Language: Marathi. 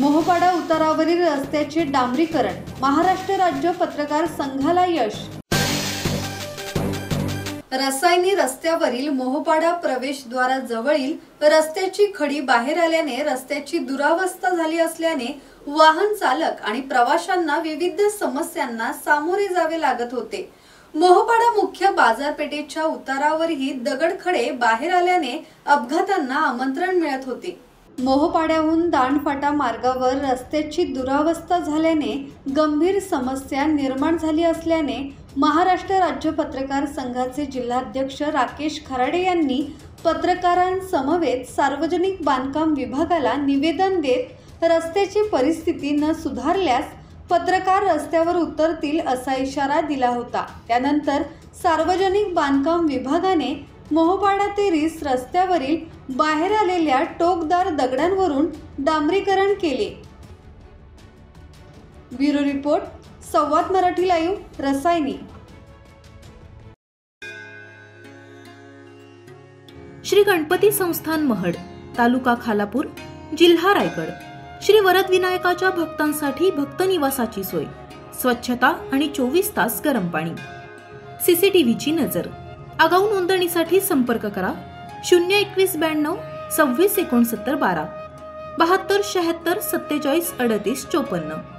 मोहपाडा उतारावरील रस्त्याचे डांबरीकरण, महाराष्ट्र राज्य पत्रकार संघाला यश। रसायनी रस्त्यावरील मोहपाडा प्रवेशद्वाराजवळील रस्त्याची खडी बाहेर आल्याने रस्त्याची दुरावस्था झाली असल्याने वाहन चालक आणि प्रवाशांना विविध समस्यांना सामोरे जावे लागत होते। मोहपाडा मुख्य बाजारपेठेच्या उतारावरही दगडखडे बाहेर आल्याने अपघातांना आमंत्रण मिळत होते। मोहपाड्याहून दांडफाटा मार्गावर रस्त्याची दुरावस्था झाल्याने गंभीर समस्या निर्माण झाली असल्याने महाराष्ट्र राज्य पत्रकार संघाचे जिल्हाध्यक्ष राकेश खराडे यांनी पत्रकारांसमवेत सार्वजनिक बांधकाम विभागाला निवेदन देत रस्त्याची परिस्थिती न सुधारल्यास पत्रकार रस्त्यावर उतरतील असा इशारा दिला होता। त्यानंतर सार्वजनिक बांधकाम विभागाने मोहपाडा ते रिस रस्त्यावरील बाहेर आलेल्या टोकदार दगडांवरून डांबरीकरण केले। ब्युरो रिपोर्ट, संवाद मराठी लाईव्ह, रसायनी। श्री गणपती संस्थान महड, तालुका खालापूर, जिल्हा रायगड। श्री वरद विनायकाच्या भक्तांसाठी भक्त निवासाची सोय, स्वच्छता आणि 24 तास गरम पाणी, सीसीटीव्हीची नजर। आगाऊ नोंदणीसाठी संपर्क करा 02192 26 69 12 72 76 47 38 54।